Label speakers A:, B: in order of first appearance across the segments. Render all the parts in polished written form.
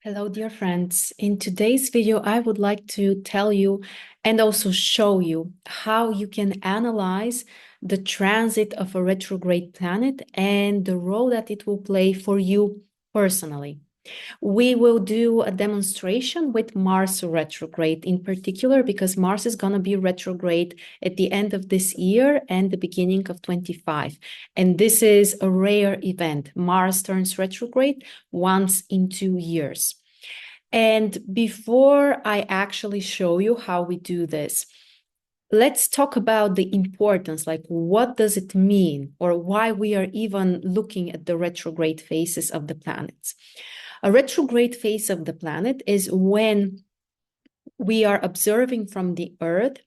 A: Hello, dear friends. In today's video, I would like to tell you and also show you how you can analyze the transit of a retrograde planet and the role that it will play for you personally. We will do a demonstration with Mars retrograde in particular, because Mars is going to be retrograde at the end of this year and the beginning of 25. And this is a rare event. Mars turns retrograde once in 2 years. And before I actually show you how we do this, let's talk about the importance, like what does it mean or why we are even looking at the retrograde phases of the planets. A retrograde phase of the planet is when we are observing from the Earth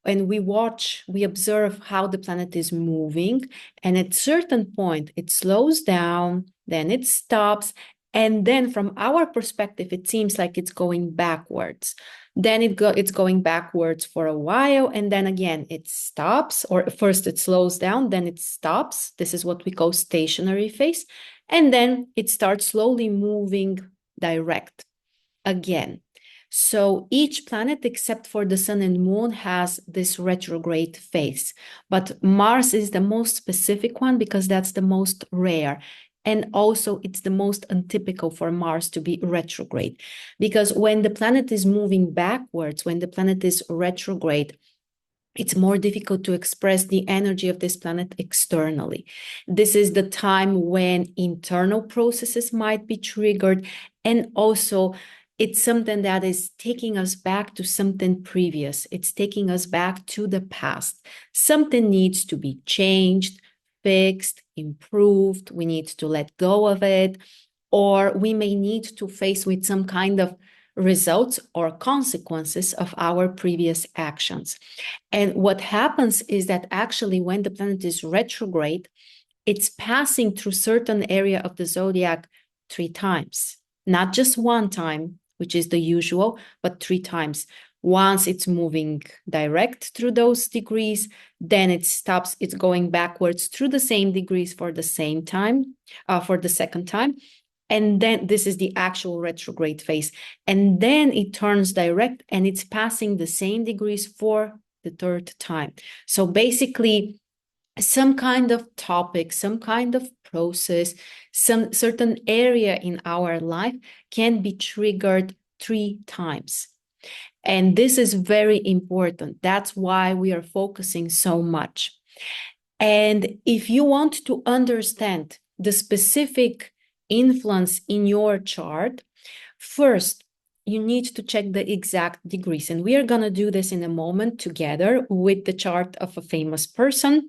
A: and we observe how the planet is moving. And at a certain point, it slows down, then it stops. And then from our perspective, it seems like it's going backwards. Then it's going backwards for a while. And then again, it stops, or first it slows down, then it stops. This is what we call stationary phase. And then it starts slowly moving direct again. So each planet, except for the Sun and Moon, has this retrograde phase. But Mars is the most specific one because that's the most rare. And also, it's the most untypical for Mars to be retrograde. Because when the planet is moving backwards, when the planet is retrograde, it's more difficult to express the energy of this planet externally. This is the time when internal processes might be triggered, and also it's something that is taking us back to something previous. It's taking us back to the past. Something needs to be changed, fixed, improved. We need to let go of it, or we may need to face with some kind of results or consequences of our previous actions. And what happens is that actually when the planet is retrograde, it's passing through certain area of the zodiac 3 times, not just one time, which is the usual, but 3 times. Once it's moving direct through those degrees, then it stops, it's going backwards through the same degrees for the same time, for the second time. And then this is the actual retrograde phase. And then it turns direct and it's passing the same degrees for the 3rd time. So basically, some kind of topic, some kind of process, some certain area in our life can be triggered 3 times. And this is very important. That's why we are focusing so much. And if you want to understand the specific influence in your chart, first, you need to check the exact degrees. And we are going to do this in a moment together with the chart of a famous person.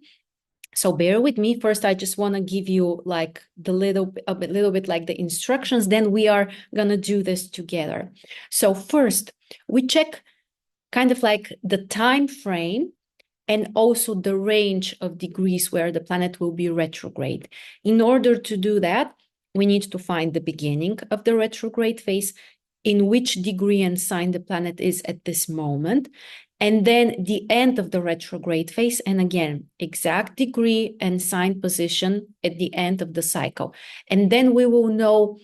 A: So bear with me. First, I just want to give you like a little bit like the instructions. Then we are going to do this together. So first, we check kind of like the time frame and also the range of degrees where the planet will be retrograde. In order to do that, we need to find the beginning of the retrograde phase, in which degree and sign the planet is at this moment, and then the end of the retrograde phase, and again, exact degree and sign position at the end of the cycle. And then we will know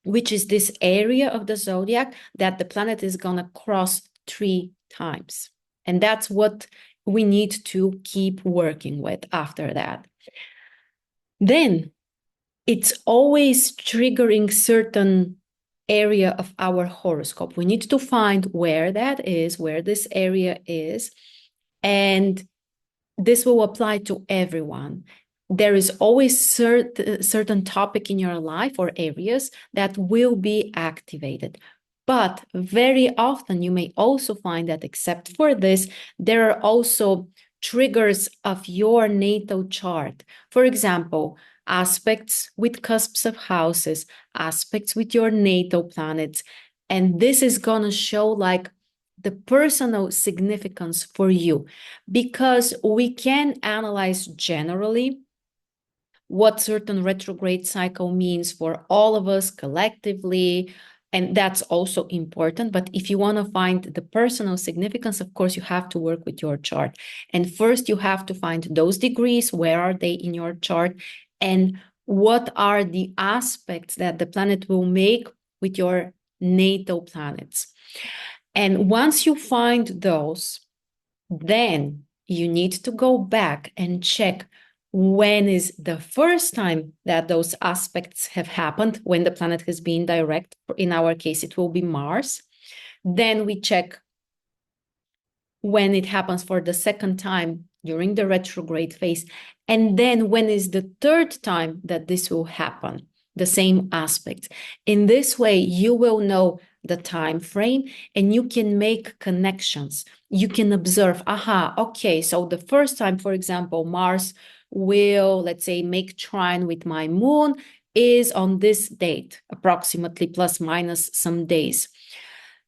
A: which is this area of the zodiac that the planet is going to cross 3 times. And that's what we need to keep working with after that. Then it's always triggering certain area of our horoscope. We need to find where that is, where this area is, and this will apply to everyone. There is always certain topic in your life or areas that will be activated. But very often you may also find that except for this, there are also triggers of your natal chart. For example, aspects with cusps of houses, aspects with your natal planets. And this is going to show like the personal significance for you, because we can analyze generally what certain retrograde cycle means for all of us collectively. And that's also important. But if you want to find the personal significance, of course, you have to work with your chart. And first, you have to find those degrees. Where are they in your chart? And what are the aspects that the planet will make with your natal planets. And once you find those, then you need to go back and check when is the first time that those aspects have happened, when the planet has been direct. In our case, it will be Mars. Then we check when it happens for the second time during the retrograde phase. And then when is the third time that this will happen, the same aspect. In this way, you will know the time frame and you can make connections. You can observe, okay, so the first time, for example, Mars will, let's say, make trine with my moon is on this date, approximately plus minus some days.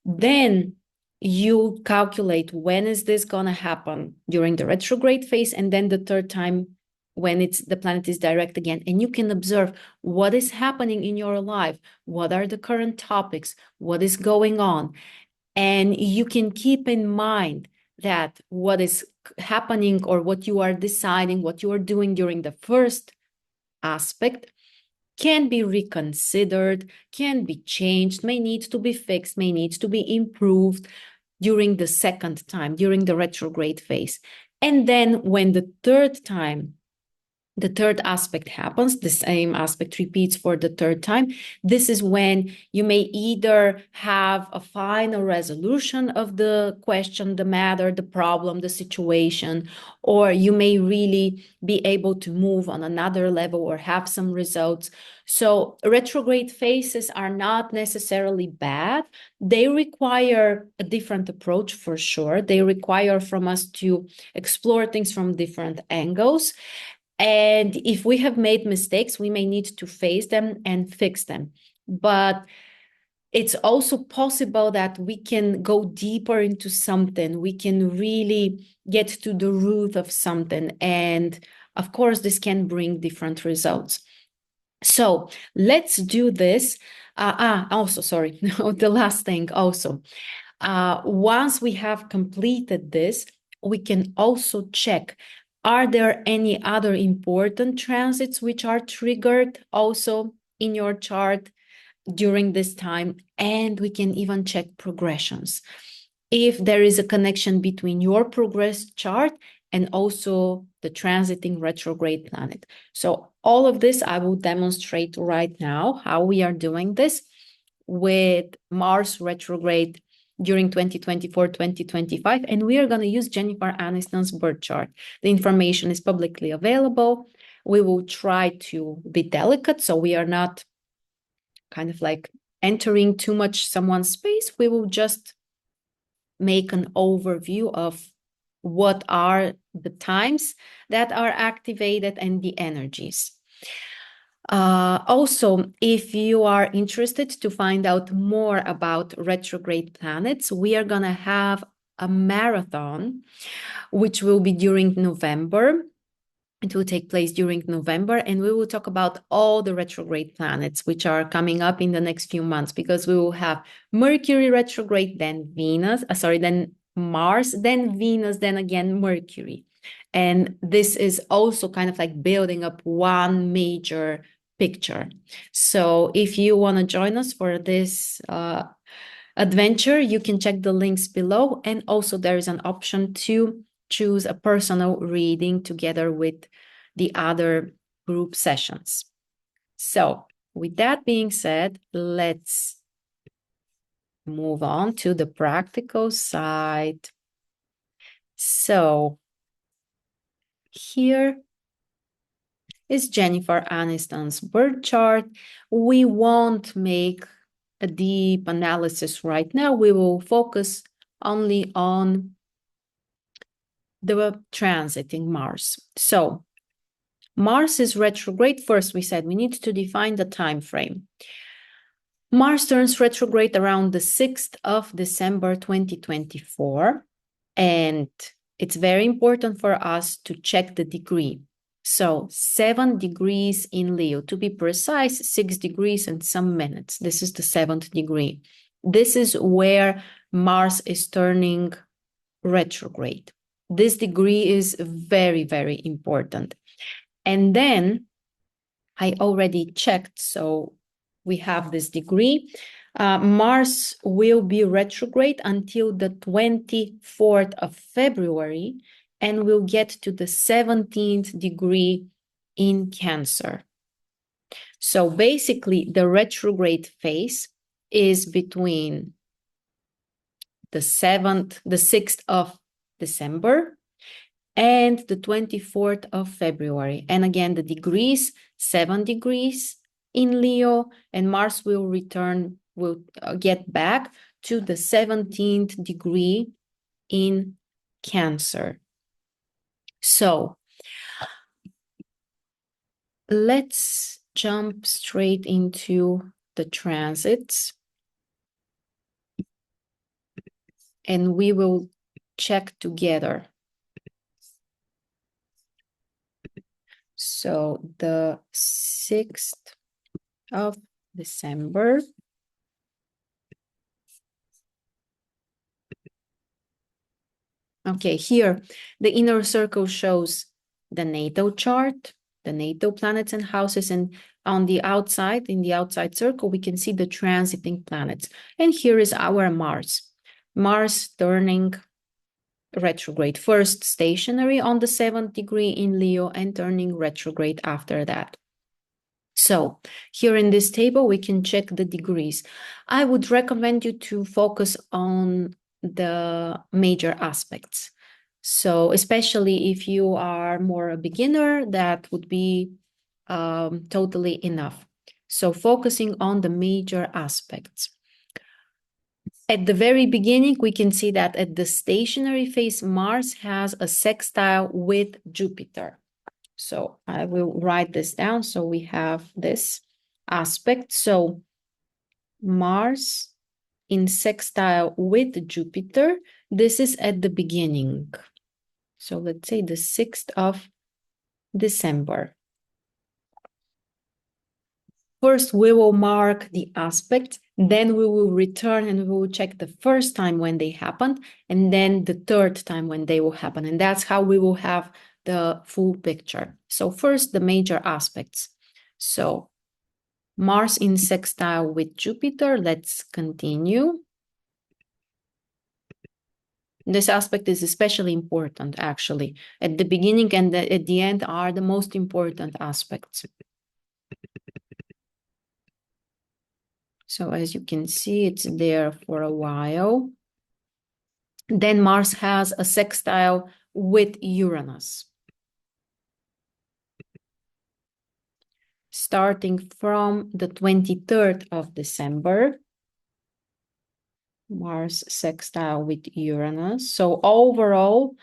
A: Then you calculate when is this going to happen during the retrograde phase, and then the third time when the planet is direct again, and you can observe what is happening in your life, what are the current topics, what is going on, and you can keep in mind that what is happening or what you are deciding, what you are doing during the first aspect can be reconsidered, can be changed, may need to be fixed, may need to be improved during the second time, during the retrograde phase. And then when the third time, the third aspect happens, the same aspect repeats for the third time. This is when you may either have a final resolution of the question, the matter, the problem, the situation, or you may really be able to move on another level or have some results. So retrograde phases are not necessarily bad. They require a different approach for sure. They require from us to explore things from different angles. And if we have made mistakes, we may need to face them and fix them. But it's also possible that we can go deeper into something. We can really get to the root of something. And of course, this can bring different results. So let's do this. Also, sorry, the last thing also. Once we have completed this, we can also check, are there any other important transits which are triggered also in your chart during this time? And we can even check progressions. If there is a connection between your progress chart and also the transiting retrograde planet. So all of this I will demonstrate right now, how we are doing this with Mars retrograde during 2024-2025, and we are going to use Jennifer Aniston's birth chart. The information is publicly available. We will try to be delicate, so we are not kind of like entering too much someone's space. We will just make an overview of what are the times that are activated and the energies. Also, if you are interested to find out more about retrograde planets, we are going to have a marathon, which will be during November. It will take place during November, and we will talk about all the retrograde planets which are coming up in the next few months, because we will have Mercury retrograde, then Venus, then Mars, then Venus, then again Mercury. And this is also kind of like building up one major picture. So if you want to join us for this adventure, you can check the links below. And also there is an option to choose a personal reading together with the other group sessions. So with that being said, let's move on to the practical side. So here is Jennifer Aniston's birth chart. We won't make a deep analysis right now. We will focus only on the transiting Mars. So Mars is retrograde. First, we said we need to define the time frame. Mars turns retrograde around the 6th of December 2024, and it's very important for us to check the degree. So 7 degrees in Leo, to be precise, 6 degrees and some minutes. This is the 7th degree. This is where Mars is turning retrograde. This degree is very, very important. And then I already checked, so we have this degree. Mars will be retrograde until the 24th of February and will get to the 17th degree in Cancer. So basically, the retrograde phase is between the 6th of December and the 24th of February. And again, the degrees, 7 degrees in Leo, and Mars will get back to the 17th degree in Cancer. So let's jump straight into the transits, and we will check together. So the 6th of December. Okay, here the inner circle shows the natal chart, the natal planets and houses, and on the outside, in the outside circle, we can see the transiting planets. And here is our Mars. Mars turning retrograde, first stationary on the 7th degree in Leo and turning retrograde after that. So here in this table, we can check the degrees. I would recommend you to focus on the major aspects. So especially if you are more a beginner, that would be totally enough. So focusing on the major aspects. At the very beginning, we can see that at the stationary phase, Mars has a sextile with Jupiter. So I will write this down. So we have this aspect. So Mars in sextile with Jupiter, this is at the beginning. So let's say the 6th of December. First, we will mark the aspect, then we will return and we will check the first time when they happened, and then the third time when they will happen. And that's how we will have the full picture. So first, the major aspects. So Mars in sextile with Jupiter, let's continue. This aspect is especially important, actually. At the beginning and at the end are the most important aspects. So as you can see, it's there for a while. Then Mars has a sextile with Uranus. Starting from the 23rd of December, Mars sextile with Uranus. So overall,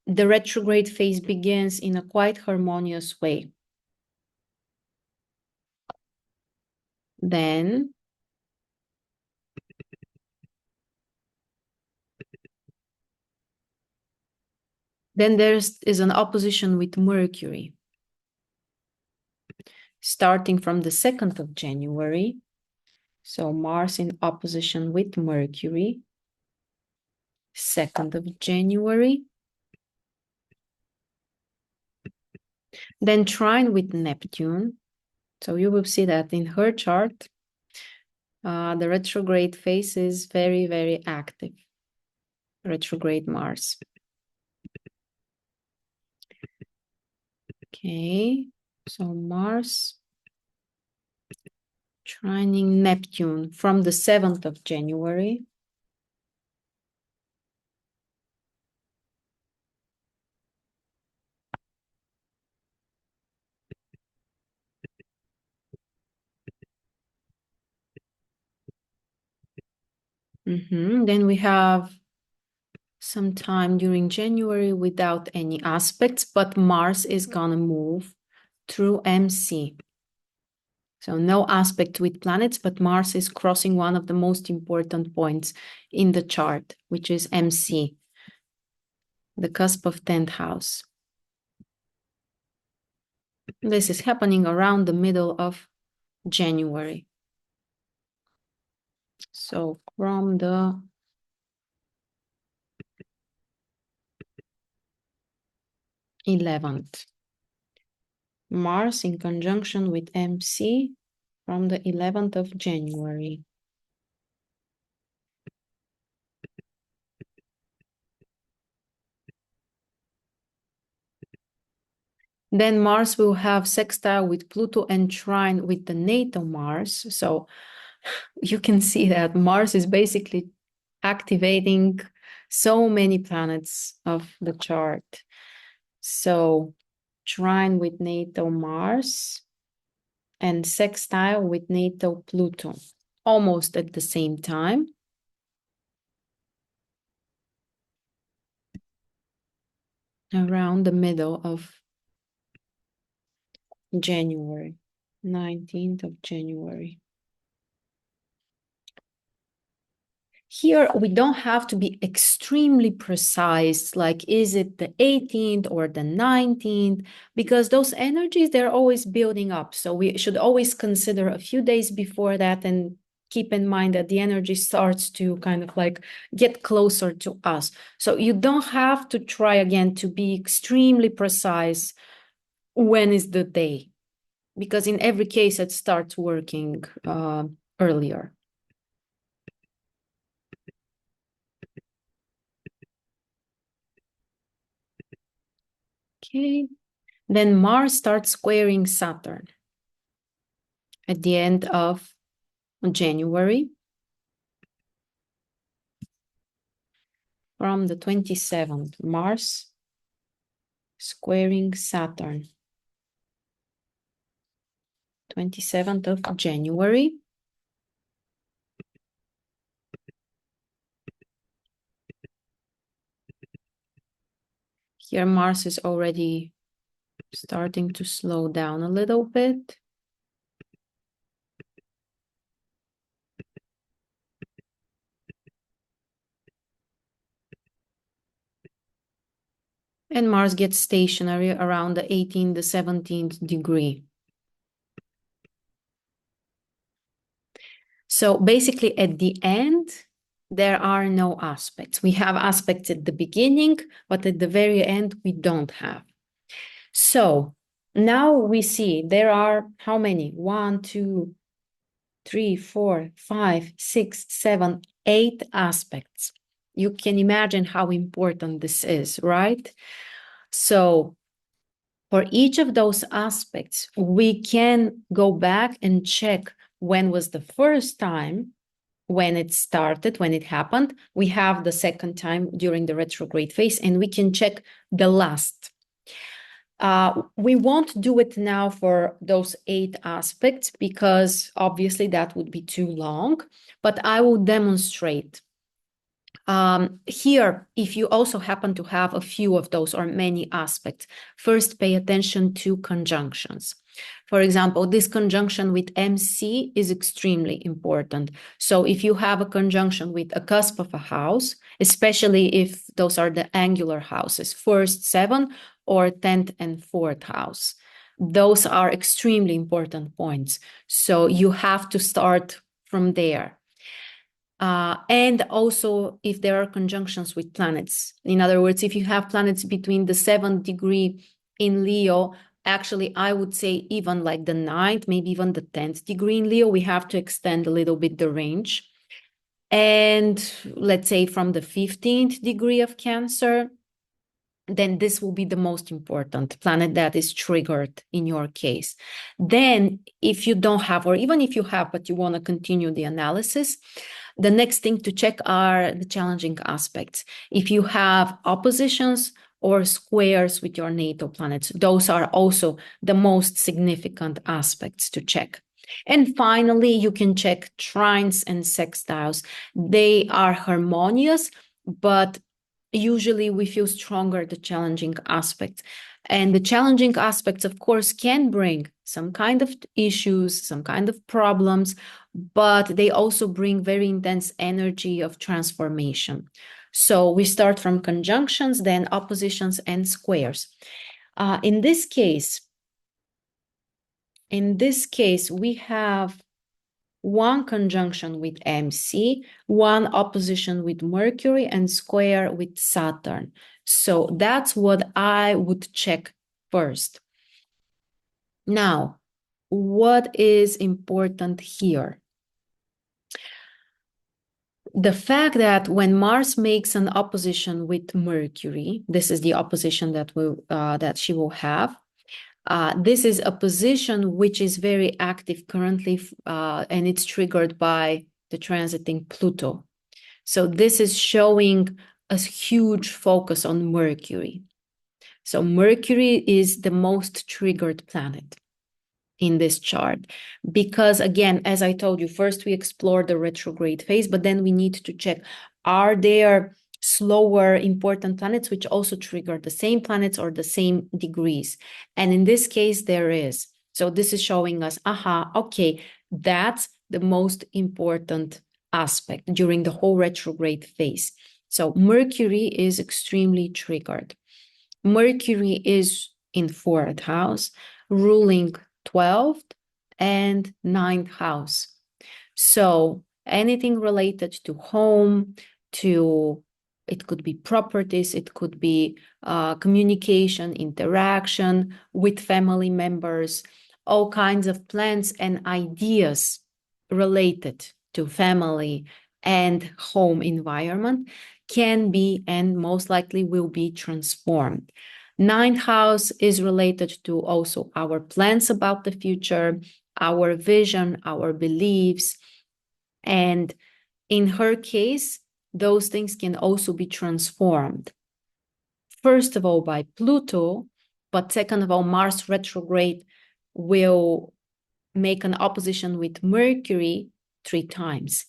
A: the retrograde phase begins in a quite harmonious way. Then there is an opposition with Mercury. Starting from the 2nd of January. So Mars in opposition with Mercury. 2nd of January. Then trine with Neptune. So you will see that in her chart, the retrograde phase is very, very active. Retrograde Mars. Okay, so Mars trining Neptune from the 7th of January. Then we have some time during January without any aspects, but Mars is gonna move through MC. So no aspect with planets, but Mars is crossing one of the most important points in the chart, which is MC, the cusp of 10th house. This is happening around the middle of January. So from the 11th. Mars in conjunction with MC from the 11th of January. Then Mars will have sextile with Pluto and trine with the natal Mars. So you can see that Mars is basically activating so many planets of the chart. So trine with natal Mars and sextile with natal Pluto, almost at the same time. Around the middle of January, 19th of January. Here, we don't have to be extremely precise, like is it the 18th or the 19th? Because those energies, they're always building up. So we should always consider a few days before that and keep in mind that the energy starts to kind of like get closer to us. So you don't have to try again to be extremely precise when is the day, because in every case it starts working earlier. Okay, then Mars starts squaring Saturn at the end of January. From the 27th, Mars squaring Saturn. 27th of January. Here Mars is already starting to slow down a little bit. And Mars gets stationary around the 18th, the 17th degree. So basically at the end, there are no aspects. We have aspects at the beginning, but at the very end, we don't have. So now we see there are how many? 1, 2, 3, 4, 5, 6, 7, 8 aspects. You can imagine how important this is, right? So for each of those aspects, we can go back and check when was the first time when it started, when it happened. We have the second time during the retrograde phase, and we can check the last. We won't do it now for those 8 aspects because obviously that would be too long, but I will demonstrate. Here, if you also happen to have a few of those or many aspects, first pay attention to conjunctions. For example, this conjunction with MC is extremely important. So if you have a conjunction with a cusp of a house, especially if those are the angular houses, first 7 or 10th and 4th house, those are extremely important points. So you have to start from there. And also if there are conjunctions with planets. In other words, if you have planets between the 7th degree in Leo, actually, I would say even like the 9th, maybe even the 10th degree in Leo, we have to extend a little bit the range. And let's say from the 15th degree of Cancer, then this will be the most important planet that is triggered in your case. Then if you don't have, or even if you have, but you want to continue the analysis, the next thing to check are the challenging aspects. If you have oppositions or squares with your natal planets, those are also the most significant aspects to check. And finally, you can check trines and sextiles. They are harmonious, but usually we feel stronger the challenging aspects. And the challenging aspects, of course, can bring some kind of issues, some kind of problems, but they also bring very intense energy of transformation. So we start from conjunctions, then oppositions and squares. In this case, we have one conjunction with MC, one opposition with Mercury, and square with Saturn. So that's what I would check first. Now, what is important here? The fact that when Mars makes an opposition with Mercury, this is the opposition that she will have. This is a position which is very active currently, and it's triggered by the transiting Pluto. So this is showing a huge focus on Mercury. So Mercury is the most triggered planet in this chart because, again, as I told you, first we explore the retrograde phase, but then we need to check, are there slower important planets which also trigger the same planets or the same degrees? And in this case, there is. So this is showing us, okay, that's the most important aspect during the whole retrograde phase. So Mercury is extremely triggered. Mercury is in 4th house, ruling 12th and 9th house. So anything related to home, to it could be properties, it could be communication, interaction with family members, all kinds of plans and ideas related to family and home environment can be and most likely will be transformed. 9th house is related to also our plans about the future, our vision, our beliefs. And in her case, those things can also be transformed. First of all, by Pluto, but second of all, Mars retrograde will make an opposition with Mercury 3 times.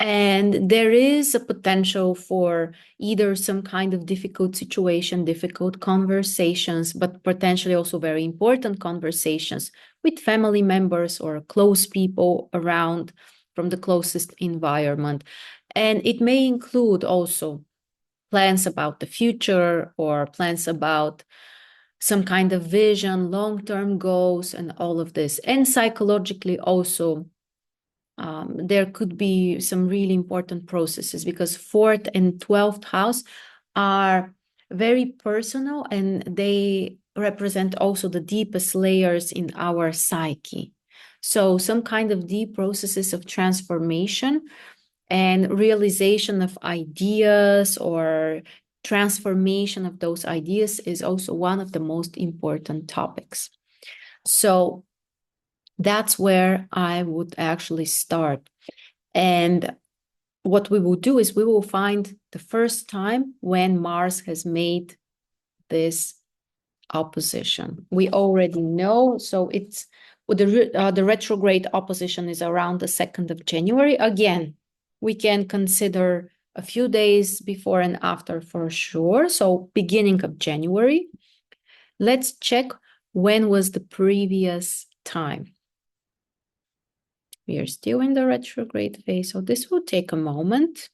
A: And there is a potential for either some kind of difficult situation, difficult conversations, but potentially also very important conversations with family members or close people around from the closest environment. And it may include also plans about the future or plans about some kind of vision, long-term goals, and all of this. And psychologically also, there could be some really important processes because 4th and 12th house are very personal and they represent also the deepest layers in our psyche. So some kind of deep processes of transformation and realization of ideas or transformation of those ideas is also one of the most important topics. So that's where I would actually start. And what we will do is we will find the first time when Mars has made this opposition. We already know, so it's the retrograde opposition is around the 2nd of January. Again, we can consider a few days before and after for sure. So beginning of January. Let's check when was the previous time. We are still in the retrograde phase, so this will take a moment.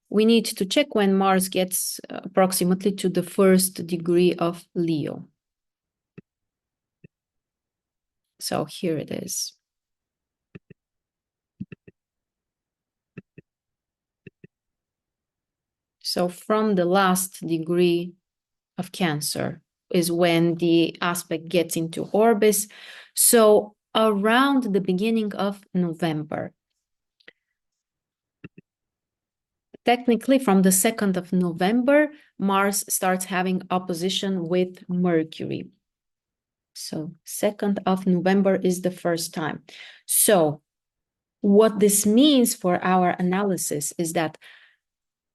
A: We need to check when Mars gets approximately to the 1st degree of Leo. So here it is. So from the last degree of Cancer is when the aspect gets into Orbis. So around the beginning of November. Technically, from the 2nd of November, Mars starts having opposition with Mercury. So 2nd of November is the first time. So what this means for our analysis is that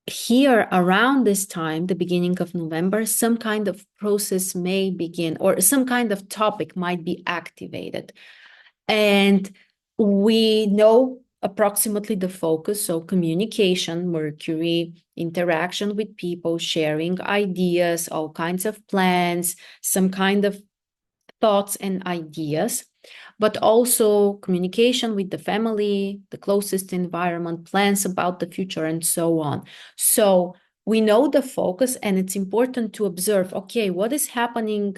A: here around this time, the beginning of November, some kind of process may begin or some kind of topic might be activated. And we know approximately the focus, so communication, Mercury, interaction with people, sharing ideas, all kinds of plans, some kind of thoughts and ideas, but also communication with the family, the closest environment, plans about the future, and so on. So we know the focus, and it's important to observe, okay, what is happening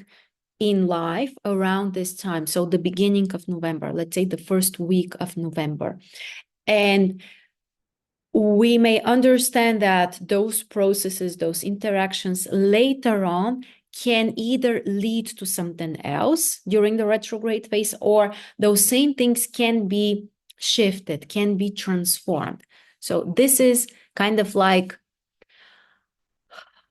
A: in life around this time? So the beginning of November, let's say the first week of November. And we may understand that those processes, those interactions later on can either lead to something else during the retrograde phase, or those same things can be shifted, can be transformed. So this is kind of like,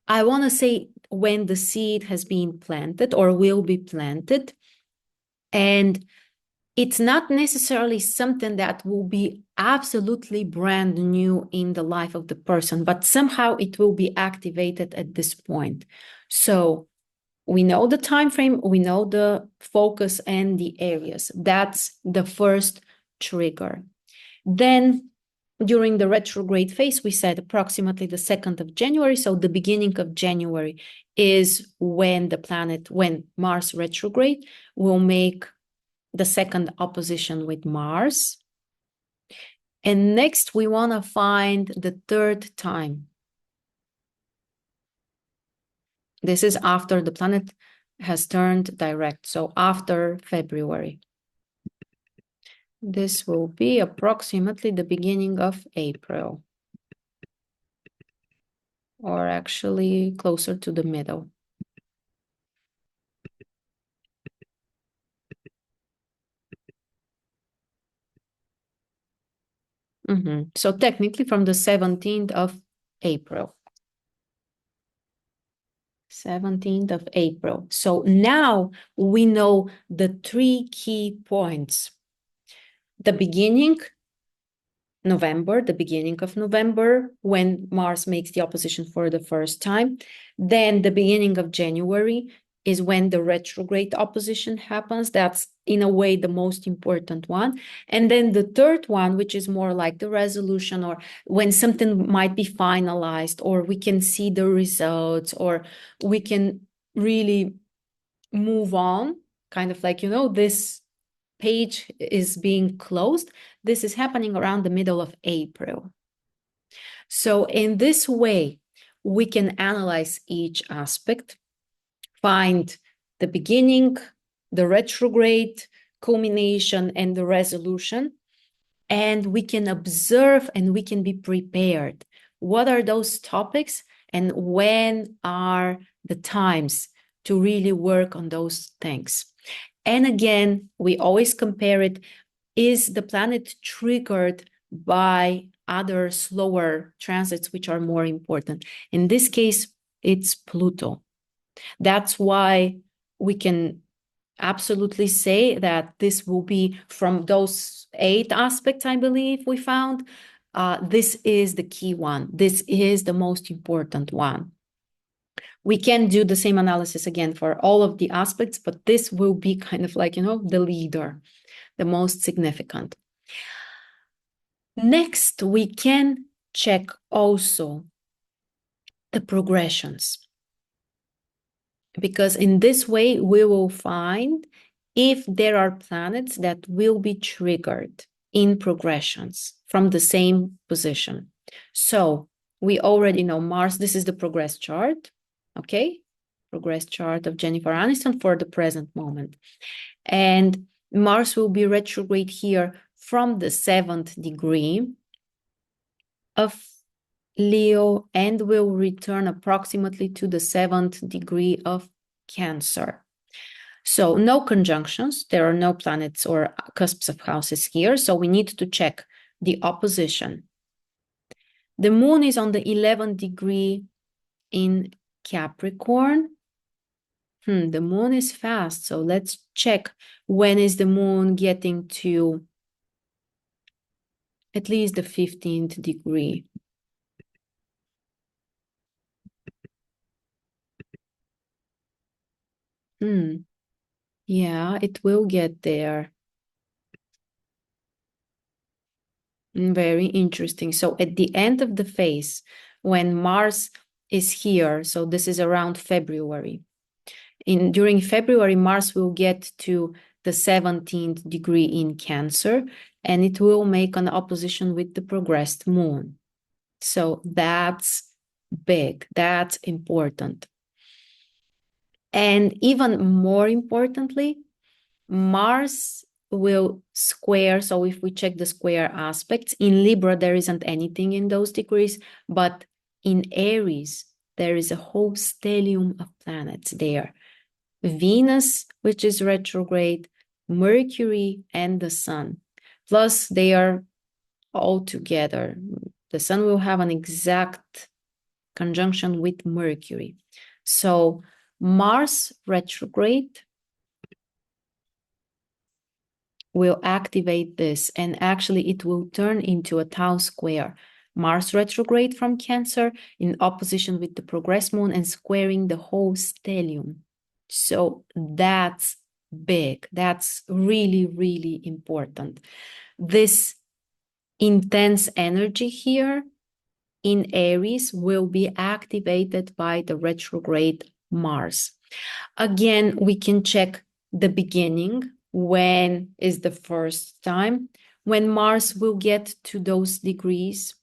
A: I want to say, when the seed has been planted or will be planted. And it's not necessarily something that will be absolutely brand new in the life of the person, but somehow it will be activated at this point. So we know the time frame, we know the focus and the areas. That's the first trigger. Then during the retrograde phase, we said approximately the 2nd of January. So the beginning of January is when when Mars retrograde will make the second opposition with Mars. And next, we want to find the third time. This is after the planet has turned direct, so after February. This will be approximately the beginning of April, or actually closer to the middle. So technically from the 17th of April. 17th of April. So now we know the 3 key points. The beginning, November, the beginning of November, when Mars makes the opposition for the first time. Then the beginning of January is when the retrograde opposition happens. That's in a way the most important one. And then the third one, which is more like the resolution, or when something might be finalized, or we can see the results, or we can really move on, kind of like, this page is being closed. This is happening around the middle of April. So in this way, we can analyze each aspect, find the beginning, the retrograde, culmination, and the resolution, and we can observe and we can be prepared. What are those topics and when are the times to really work on those things? And again, we always compare it. Is the planet triggered by other slower transits, which are more important? In this case, it's Pluto. That's why we can absolutely say that this will be from those 8 aspects, I believe we found. This is the key one. This is the most important one. We can do the same analysis again for all of the aspects, but this will be kind of like, the leader, the most significant. Next, we can check also the progressions, because in this way, we will find if there are planets that will be triggered in progressions from the same position. So we already know Mars, this is the progress chart. Okay, progress chart of Jennifer Aniston for the present moment. And Mars will be retrograde here from the 7th degree of Leo and will return approximately to the 7th degree of Cancer. So no conjunctions, there are no planets or cusps of houses here, so we need to check the opposition. The moon is on the 11th degree in Capricorn. The moon is fast, so let's check when is the moon getting to at least the 15th degree. Yeah, it will get there. Very interesting. So at the end of the phase, when Mars is here, so this is around February. During February, Mars will get to the 17th degree in Cancer, and it will make an opposition with the progressed moon. So that's big, that's important. And even more importantly, Mars will square. So if we check the square aspects, in Libra, there isn't anything in those degrees, but in Aries, there is a whole stellium of planets there. Venus, which is retrograde, Mercury, and the Sun. Plus, they are all together. The Sun will have an exact conjunction with Mercury. So Mars retrograde will activate this, and actually it will turn into a Tau square. Mars retrograde from Cancer in opposition with the progress moon and squaring the whole stellium. So that's big. That's really, really important. This intense energy here in Aries will be activated by the retrograde Mars. Again, we can check the beginning. When is the first time when Mars will get to those degrees?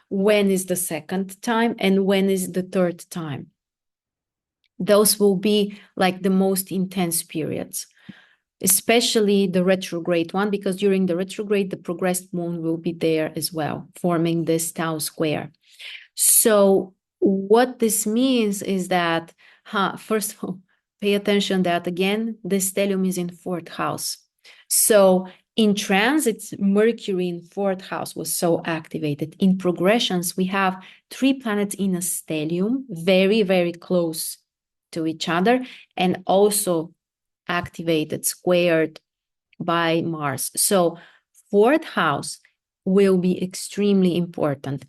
A: When is the second time? And when is the third time? Those will be like the most intense periods, especially the retrograde one, because during the retrograde, the progressed moon will be there as well, forming this Tau square. So what this means is that, first of all, pay attention that again, the stellium is in fourth house. So in transits, Mercury in fourth house was so activated. In progressions, we have 3 planets in a stellium, very, very close to each other, and also activated, squared by Mars. So fourth house will be extremely important.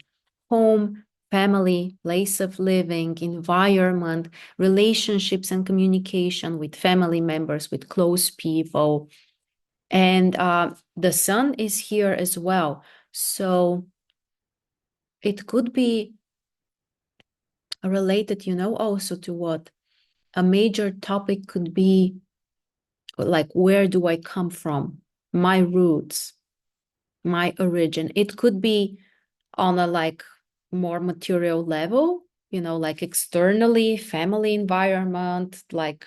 A: Home, family, place of living, environment, relationships and communication with family members, with close people. And the sun is here as well. So it could be related, also to what? A major topic could be like, where do I come from? My roots, my origin. It could be on a like more material level, like externally, family environment, like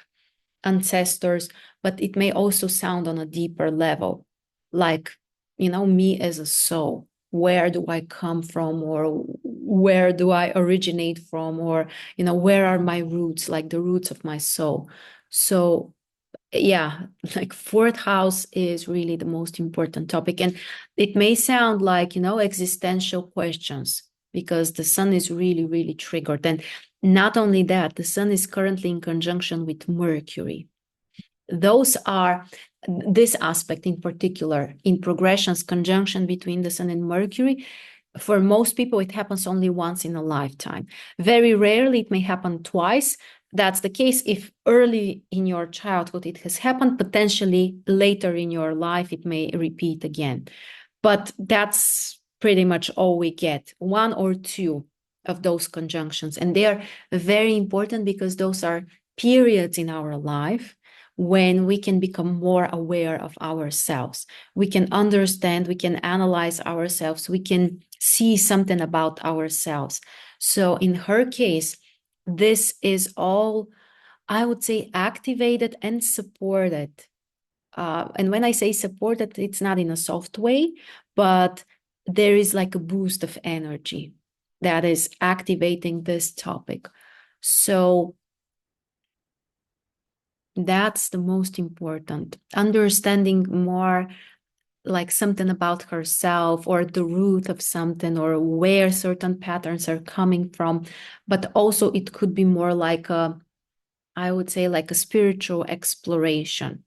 A: ancestors, but it may also sound on a deeper level, like, me as a soul. Where do I come from, or where do I originate from, or, where are my roots, like the roots of my soul. So yeah, like fourth house is really the most important topic. And it may sound like, existential questions, because the sun is really, really triggered. And not only that, the sun is currently in conjunction with Mercury. This aspect in particular, in progressions, conjunction between the sun and Mercury, for most people, it happens only once in a lifetime. Very rarely, it may happen twice. That's the case if early in your childhood it has happened. Potentially later in your life, it may repeat again. But that's pretty much all we get, 1 or 2 of those conjunctions. And they are very important because those are periods in our life when we can become more aware of ourselves. We can understand, we can analyze ourselves, we can see something about ourselves. So in her case, this is all, I would say, activated and supported. And when I say supported, it's not in a soft way, but there is like a boost of energy that is activating this topic. So that's the most important. Understanding more like something about herself, or the root of something, or where certain patterns are coming from. But also it could be more like I would say like a spiritual exploration.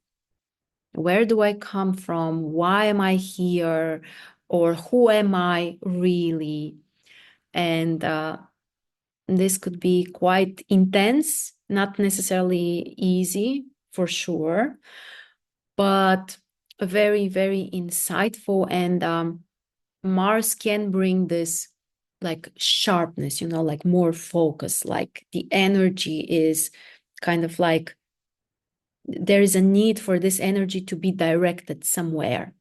A: Where do I come from? Why am I here? Or who am I really? And this could be quite intense, not necessarily easy for sure, but very, very insightful. And Mars can bring this like sharpness, like more focus, like the energy is kind of like there is a need for this energy to be directed somewhere.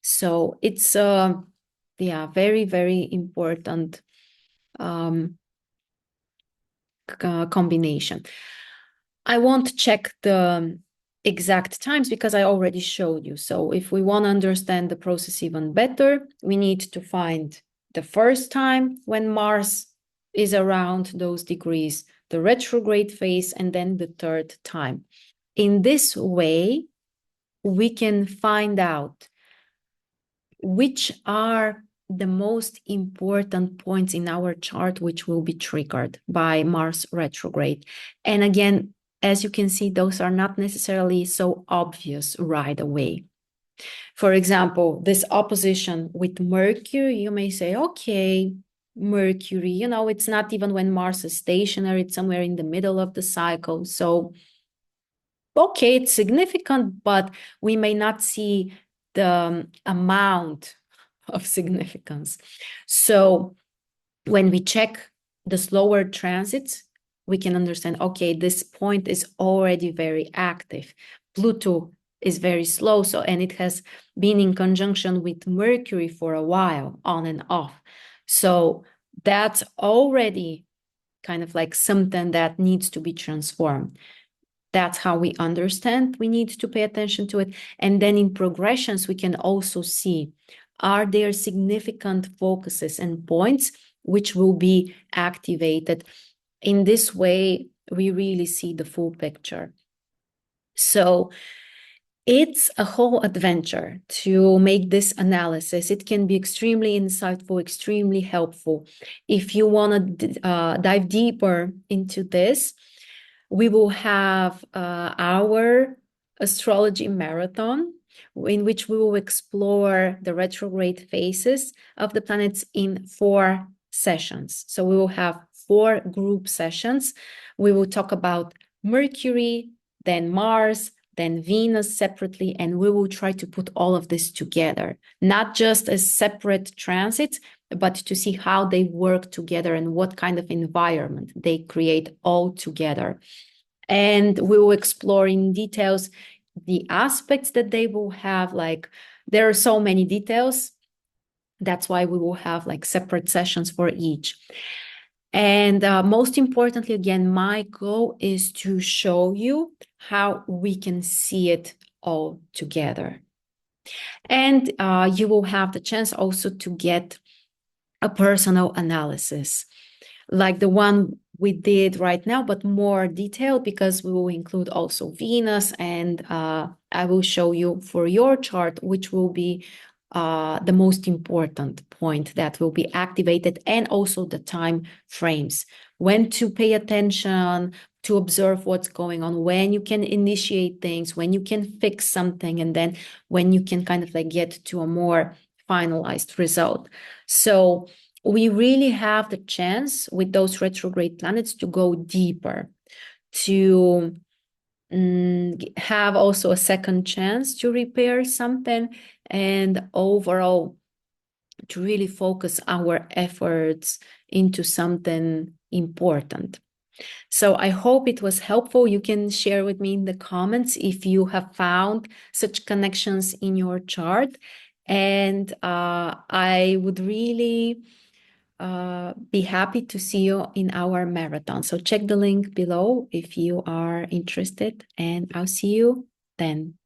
A: So it's very, very important combination. I won't check the exact times because I already showed you. So if we want to understand the process even better, we need to find the first time when Mars is around those degrees, the retrograde phase, and then the third time. In this way, we can find out which are the most important points in our chart which will be triggered by Mars retrograde. And again, as you can see, those are not necessarily so obvious right away. For example, this opposition with Mercury, you may say, okay, Mercury, you know, it's not even when Mars is stationary, it's somewhere in the middle of the cycle. So, okay, it's significant, but we may not see the amount of significance. So when we check the slower transits, we can understand, okay, this point is already very active. Pluto is very slow, so, and it has been in conjunction with Mercury for a while, on and off. So that's already kind of like something that needs to be transformed. That's how we understand we need to pay attention to it. And then in progressions, we can also see, are there significant focuses and points which will be activated? In this way, we really see the full picture. So it's a whole adventure to make this analysis. It can be extremely insightful, extremely helpful. If you want to dive deeper into this, we will have our astrology marathon, in which we will explore the retrograde phases of the planets in 4 sessions. So we will have 4 group sessions. We will talk about Mercury, then Mars, then Venus separately, and we will try to put all of this together, not just as separate transits, but to see how they work together and what kind of environment they create all together. And we will explore in details the aspects that they will have. Like, there are so many details. That's why we will have like separate sessions for each. And most importantly, again, my goal is to show you how we can see it all together. And you will have the chance also to get a personal analysis, like the one we did right now, but more detailed, because we will include also Venus, and I will show you for your chart which will be the most important point that will be activated, and also the time frames, when to pay attention, to observe what's going on, when you can initiate things, when you can fix something, and then when you can kind of like get to a more finalized result. So we really have the chance with those retrograde planets to go deeper, to have also a second chance to repair something, and overall to really focus our efforts into something important. So I hope it was helpful. You can share with me in the comments if you have found such connections in your chart. And I would really be happy to see you in our marathon. So check the link below if you are interested, and I'll see you then.